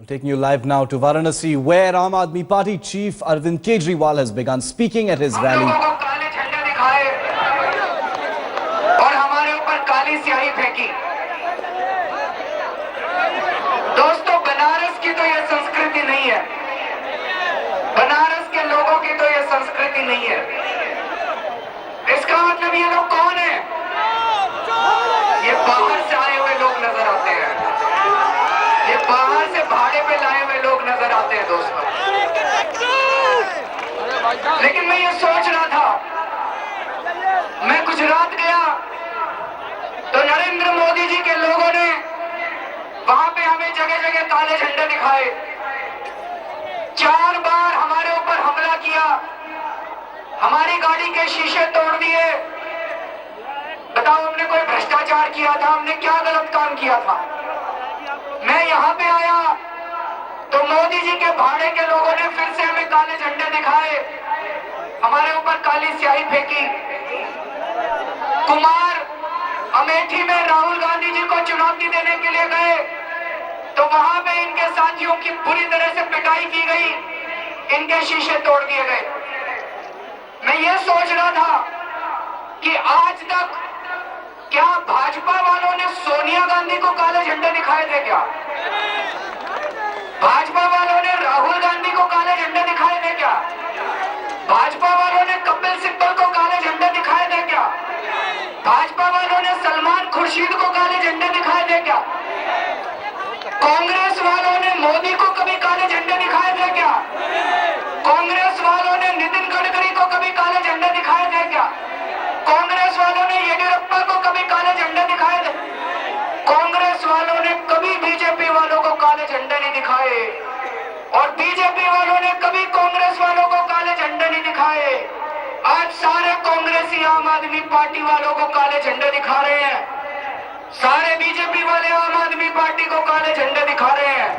Taking you live now to Varanasi, where Aam Aadmi Party chief Arvind Kejriwal has begun speaking at his rally. काले झंडे दिखाए और हमारे ऊपर काली स्याही फेंकी। दोस्तों, बनारस की तो ये संस्कृति नहीं है, बनारस के लोगों की तो ये संस्कृति नहीं है। इसका मतलब ये लोग कौन है? ये बाहर से आए हुए लोग नजर आते हैं, ये बाहर से भाड़े पे लाए हुए लोग नजर आते हैं दोस्तों। लेकिन मैं ये सोच रहा था, मैं गुजरात गया तो नरेंद्र मोदी जी के लोगों ने वहां पे हमें जगह जगह काले झंडे दिखाए, 4 बार हमारे ऊपर हमला किया, हमारी गाड़ी के शीशे तोड़ दिए। बताओ, हमने कोई भ्रष्टाचार किया था? हमने क्या गलत काम किया था? मैं यहां पे आया तो मोदी जी के भाड़े के लोगों ने फिर से हमें काले झंडे दिखाए, हमारे ऊपर काली स्याही फेंकी। कुमार अमेठी में राहुल गांधी जी को चुनौती देने के लिए गए तो वहां पे इनके साथियों की बुरी तरह से पिटाई की गई, इनके शीशे तोड़ दिए गए। मैं ये सोच रहा था कि आज तक क्या भाजपा वालों ने सोनिया गांधी को काले झंडे दिखाए थे? क्या भाजपा वालों ने राहुल गांधी को काले झंडे दिखाए थे? क्या भाजपा वालों ने कपिल सिब्बल को काले झंडे दिखाए थे? क्या भाजपा वालों ने सलमान खुर्शीद को काले झंडे दिखाए थे? क्या कांग्रेस वालों ने मोदी को कभी काले झंडे दिखाए थे? क्या कांग्रेस वालों ने नितिन गडकरी को कभी काले झंडे दिखाए थे? क्या कांग्रेस वालों ने येडियुरप्पा को कभी काले झंडे दिखाए थे? कांग्रेस वालों ने कभी बीजेपी वालों को काले झंडे नहीं दिखाए और बीजेपी वालों ने कभी कांग्रेस वालों को काले झंडे नहीं दिखाए। आज सारे कांग्रेसी आम आदमी पार्टी वालों को काले झंडे दिखा रहे हैं, सारे बीजेपी वाले आम आदमी पार्टी को काले झंडे दिखा रहे हैं।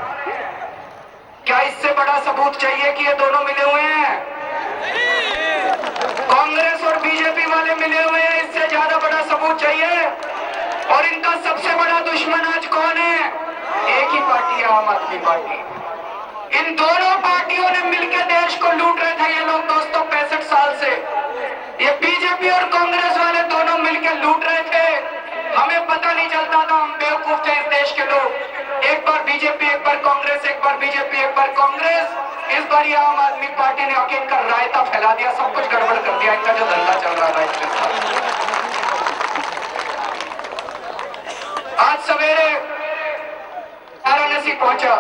क्या इससे बड़ा सबूत चाहिए कि ये दोनों मिले हुए हैं? कांग्रेस और बीजेपी वाले मिले हुए हैं, इससे ज्यादा बड़ा सबूत चाहिए? और इनका सबसे बड़ा दुश्मन आज कौन है? एक ही पार्टी है, आम आदमी पार्टी। इन दोनों पार्टियों ने मिलकर देश को लूट रहे थे ये लोग दोस्तों 65 साल से। ये बीजेपी और कांग्रेस वाले दोनों मिलकर लूट रहे थे, हमें पता नहीं चलता था, हम बेवकूफ थे इस देश के लोग। एक बार बीजेपी, एक बार कांग्रेस, एक बार बीजेपी, एक बार कांग्रेस। इस बार ये आम आदमी पार्टी ने आके इनका रायता फैला दिया, सब कुछ गड़बड़ कर दिया, इनका जो धंधा चल रहा था इसके साथ। आज सवेरे वाराणसी पहुंचा,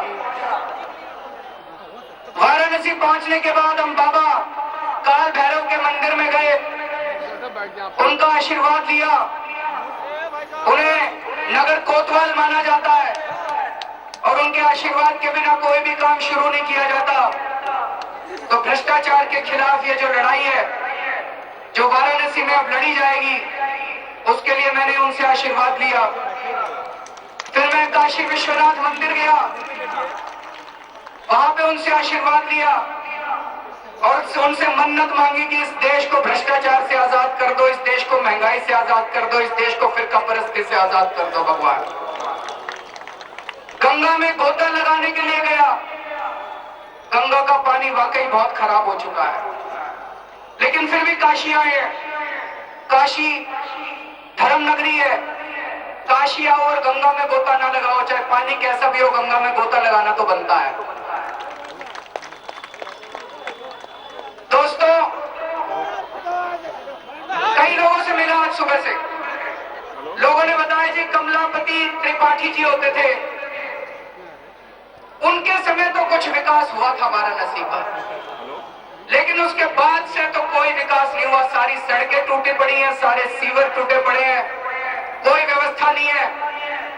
वाराणसी पहुंचने के बाद हम बाबा काल भैरव के मंदिर में गए, उनका आशीर्वाद लिया। उन्हें नगर कोतवाल माना जाता है और उनके आशीर्वाद के बिना कोई भी काम शुरू नहीं किया जाता। तो भ्रष्टाचार के खिलाफ ये जो लड़ाई है, जो वाराणसी में अब लड़ी जाएगी, उसके लिए मैंने उनसे आशीर्वाद लिया। फिर मैं काशी विश्वनाथ मंदिर गया, वहां पे उनसे आशीर्वाद लिया और उनसे मन्नत मांगी कि इस देश को भ्रष्टाचार से आजाद कर दो, इस देश को महंगाई से आजाद कर दो, इस देश को फिरका परस्ती से आजाद कर दो भगवान। गंगा में गोता लगाने के लिए गया, गंगा का पानी वाकई बहुत खराब हो चुका है, लेकिन फिर भी काशी आए। काशी धर्म नगरी है, काशी आओ और गंगा में गोता ना लगाओ, चाहे पानी कैसा भी हो, गंगा में गोता लगाना तो बनता है। दोस्तों, कई लोगों से मिला आज सुबह से, लोगों ने बताया जी कमलापति त्रिपाठी जी होते थे, उनके समय तो कुछ विकास हुआ था वाराणसी का, लेकिन उसके बाद से तो कोई विकास नहीं हुआ। सारी सड़कें टूटी पड़ी हैं, सारे सीवर टूटे पड़े हैं, कोई व्यवस्था नहीं है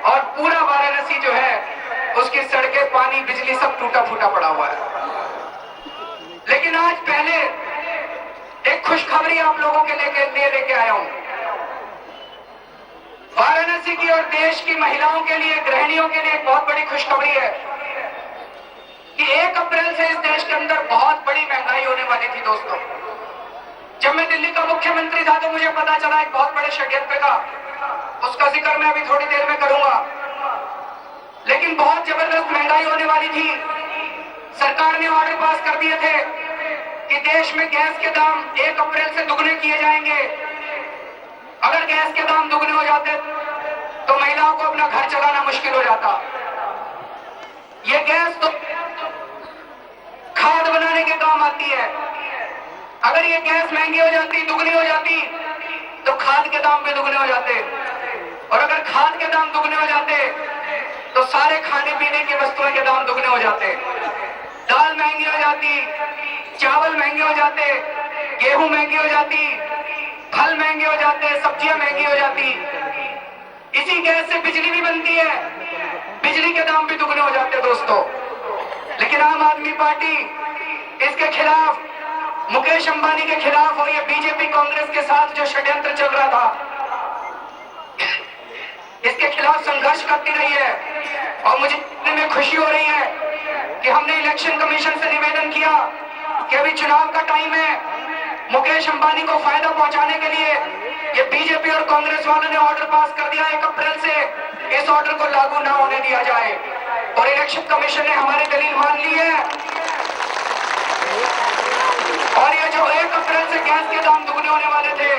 और पूरा वाराणसी जो है उसकी सड़कें, पानी, बिजली सब टूटा फूटा पड़ा हुआ है। लेकिन आज पहले एक खुशखबरी आप लोगों के लिए लेके आया हूं। वाराणसी की और देश की महिलाओं के लिए, गृहिणियों के लिए एक बहुत बड़ी खुशखबरी है कि 1 अप्रैल से इस देश के अंदर बहुत बड़ी महंगाई होने वाली थी दोस्तों। जब मैं दिल्ली का मुख्यमंत्री था तो मुझे पता चला एक बहुत बड़े षड्यंत्र का, उसका जिक्र मैं अभी थोड़ी देर में करूंगा। लेकिन बहुत जबरदस्त महंगाई होने वाली थी ऑर्डर पास कर दिए थे कि देश में गैस के दाम 1 अप्रैल से दुगने किए जाएंगे। अगर गैस के दाम दुगने हो जाते तो महिलाओं को अपना घर चलाना मुश्किल हो जाता। ये गैस तो खाद बनाने के काम आती है। अगर ये गैस महंगी हो जाती, दुगनी हो जाती, तो खाद के दाम भी दुगने हो जाते। और अगर खाद के दाम दुगने हो जाते तो सारे खाने पीने की वस्तुओं के दाम दुगने हो जाते। दाल महंगी हो जाती, चावल महंगे हो जाते, गेहूं महंगी हो जाती, फल महंगे हो जाते, सब्जियां महंगी हो जाती। इसी गैस से बिजली भी बनती है, बिजली के दाम भी दुगने हो जाते दोस्तों। लेकिन आम आदमी पार्टी इसके खिलाफ, मुकेश अंबानी के खिलाफ और ये बीजेपी कांग्रेस के साथ जो षड्यंत्र चल रहा था, इसके खिलाफ संघर्ष करती रही है। और मुझे में खुशी हो रही है कि हमने इलेक्शन कमीशन से निवेदन किया कि अभी चुनाव का टाइम है, मुकेश अंबानी को फायदा पहुंचाने के लिए ये बीजेपी और कांग्रेस वालों ने ऑर्डर पास कर दिया 1 अप्रैल से इस ऑर्डर को लागू ना होने दिया जाए। और इलेक्शन कमीशन ने हमारी दलील मान ली है और ये जो 1 अप्रैल से गैस के दाम दुगने होने वाले थे,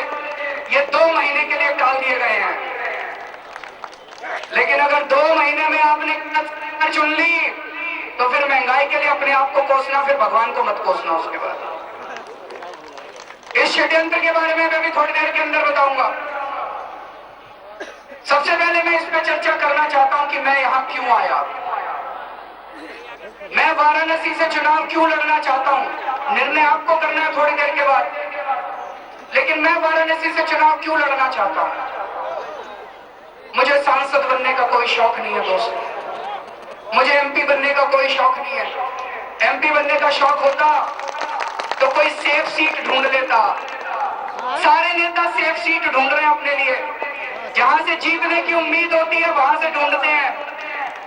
ये 2 महीने के लिए टाल दिए गए हैं। लेकिन अगर 2 महीने में आपने चुन ली तो फिर महंगाई के लिए अपने आप को कोसना, फिर भगवान को मत कोसना। उसके बाद इस षड्यंत्र के बारे में मैं भी थोड़ी देर के अंदर बताऊंगा। सबसे पहले मैं इस पर चर्चा करना चाहता हूं कि मैं यहां क्यों आया, मैं वाराणसी से चुनाव क्यों लड़ना चाहता हूं। निर्णय आपको करना है थोड़ी देर के बाद, लेकिन मैं वाराणसी से चुनाव क्यों लड़ना चाहता हूं। मुझे सांसद बनने का कोई शौक नहीं है दोस्तों, मुझे एमपी बनने का कोई शौक नहीं है। एमपी बनने का शौक होता तो कोई सेफ सीट ढूंढ लेता। सारे नेता सेफ सीट ढूंढ रहे हैं अपने लिए, जहां से जीतने की उम्मीद होती है वहां से ढूंढते हैं।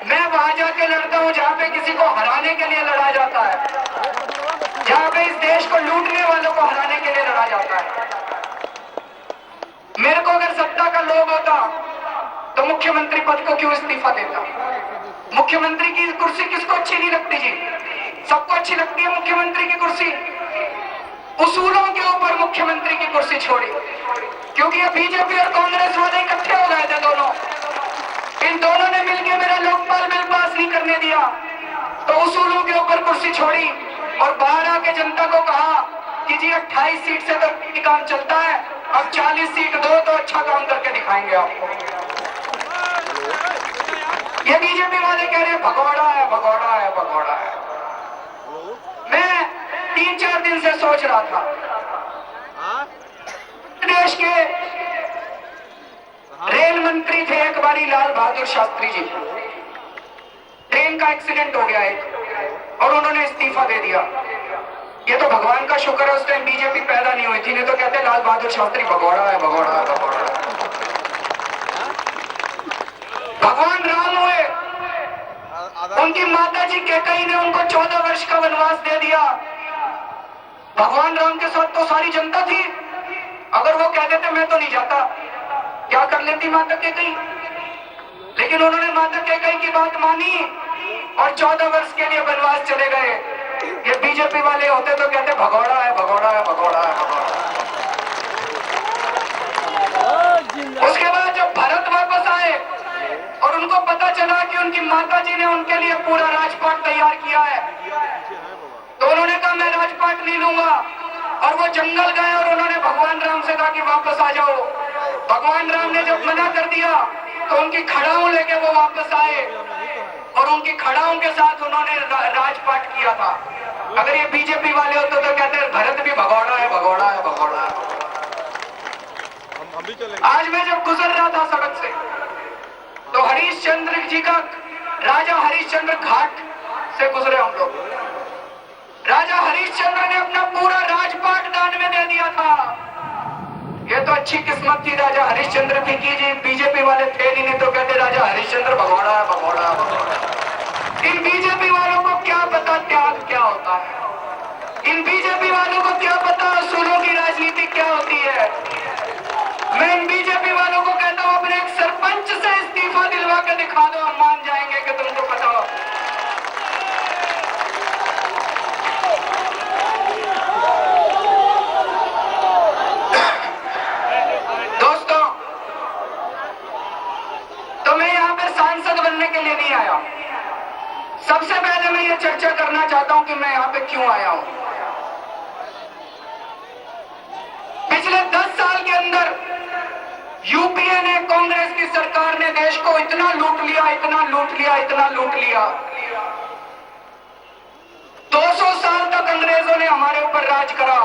मैं वहां जाके लड़ता हूं जहां पे किसी को हराने के लिए लड़ा जाता है, जहां पे इस देश को लूटने वालों को हराने के लिए लड़ा जाता है। मेरे को अगर सत्ता का लोभ होता तो मुख्यमंत्री पद को क्यों इस्तीफा देता। मुख्यमंत्री की कुर्सी किसको अच्छी नहीं लगती जी, सबको अच्छी लगती है मुख्यमंत्री की कुर्सी। उसूलों के ऊपर मुख्यमंत्री की कुर्सी छोड़ी, क्योंकि ये बीजेपी और कांग्रेस वाले इकट्ठे हो गए थे दोनों। इन दोनों ने मिलकर मेरा लोकपाल बिल पास नहीं करने दिया, तो उसूलों के ऊपर कुर्सी छोड़ी और बाहर आके जनता को कहा कि जी 28 सीट से तो काम चलता है, अब 40 सीट दो तो अच्छा काम करके दिखाएंगे आपको। ये बीजेपी वाले कह रहे हैं भगोड़ा है, भगोड़ा है, भगोड़ा है। मैं 3-4 दिन से सोच रहा था, देश के रेल मंत्री थे एक बारी लाल बहादुर शास्त्री जी, ट्रेन का एक्सीडेंट हो गया एक और उन्होंने इस्तीफा दे दिया। ये तो भगवान का शुक्र है उस टाइम बीजेपी पैदा नहीं हुई थी, नहीं तो कहते लाल बहादुर शास्त्री भगोड़ा है, भगोड़ा है, भगोड़ा है। भगवान राम हुए, उनकी माता जी कैकेयी ने उनको 14 वर्ष का वनवास दे दिया। भगवान राम के साथ तो सारी जनता थी, अगर वो कह देते मैं तो नहीं जाता, क्या कर लेती माता कैकेयी। लेकिन उन्होंने माता कैकेयी की बात मानी और 14 वर्ष के लिए वनवास चले गए। ये बीजेपी वाले होते तो कहते भगोड़ा है, भगोड़ा है, भगोड़ा है, भगोड़ा है। उसके बाद जब भारत वापस आए और उनको पता चला कि उनकी माताजी ने उनके लिए पूरा राजपाट तैयार किया है, तो उन्होंने कहा मैं राजपाट नहीं लूंगा। और वो जंगल गए और उन्होंने भगवान राम से कहा कि वापस आ जाओ। भगवान राम ने जब मना कर दिया तो उनकी खड़ाऊ लेके वो वापस आए और उनकी खड़ाऊ के साथ उन्होंने राजपाट किया था। अगर ये बीजेपी वाले होते तो कहते हैं भरत भी भगोड़ा है, भगोड़ा है, भगोड़ा है। आज मैं जब गुजर रहा था सड़क से तो हरिश्चंद्र जी का, राजा हरिश्चंद्र घाट से गुजरे हम लोग। राजा हरिश्चंद्र ने अपना पूरा राजपाट दान में दे दिया था। ये तो अच्छी किस्मत थी राजा हरिश्चंद्र की जी, बीजेपी वाले थे नहीं तो कहते राजा हरिश्चंद्र भगोड़ा है, भगोड़ा है, भगोड़ा है। इन बीजेपी वालों को क्या पता त्याग क्या होता है, इन बीजेपी वालों को क्या पता असूलों की राजनीति क्या होती है। मैं इन बीजेपी वालों को कहता हूं अपने एक सरपंच से इस्तीफा दिलवा के दिखा दो, हम मान जाएंगे कि तुमको पता हो। सबसे पहले मैं ये चर्चा करना चाहता हूं कि मैं यहां पे क्यों आया हूं। पिछले 10 साल के अंदर यूपीए ने, कांग्रेस की सरकार ने देश को इतना लूट लिया, इतना लूट लिया, इतना लूट लिया। 200 साल तक अंग्रेजों ने हमारे ऊपर राज करा।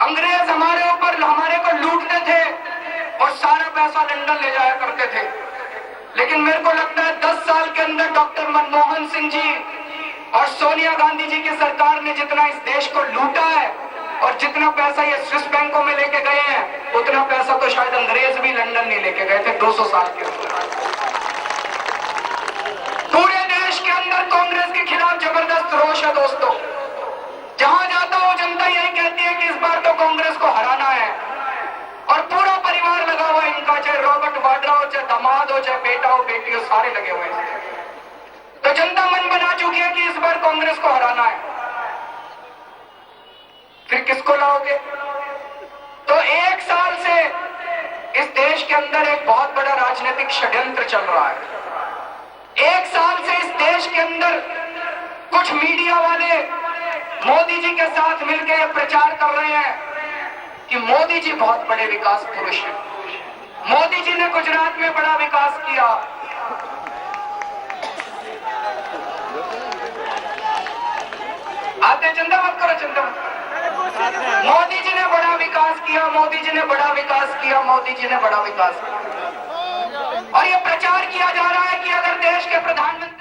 अंग्रेज हमारे ऊपर, हमारे को लूटते थे और सारा पैसा लंदन ले जाया करते थे। लेकिन मेरे को लगता है 10 साल के अंदर डॉक्टर मनमोहन सिंह जी और सोनिया गांधी जी की सरकार ने जितना इस देश को लूटा है और जितना पैसा ये स्विस बैंकों में लेके गए हैं, उतना पैसा तो शायद अंग्रेज भी लंदन नहीं लेके गए थे 200 साल के अंदर। पूरे देश के अंदर कांग्रेस के खिलाफ जबरदस्त रोष है दोस्तों। जहां जाता हो जनता यही कहती है कि इस बार तो कांग्रेस को हराना है और पूरा परिवार लगा हुआ इनका, चाहे रॉबर्ट वाड्रा हो, चाहे दामाद हो, चाहे बेटा हो, बेटी हो, सारे लगे हुए हैं। तो जनता मन बना चुकी है कि इस बार कांग्रेस को हराना है। फिर किसको लाओगे? तो 1 साल से इस देश के अंदर एक बहुत बड़ा राजनीतिक षड्यंत्र चल रहा है। 1 साल से इस देश के अंदर कुछ मीडिया वाले मोदी जी के साथ मिलकर ये प्रचार कर रहे हैं कि मोदी जी बहुत बड़े विकास पुरुष हैं। मोदी जी ने गुजरात में बड़ा विकास किया। आते चिंता मत करो, चिंता मत। मोदी जी ने बड़ा विकास किया, मोदी जी ने बड़ा विकास किया, मोदी जी ने बड़ा विकास किया। और ये प्रचार किया जा रहा है कि अगर देश के प्रधानमंत्री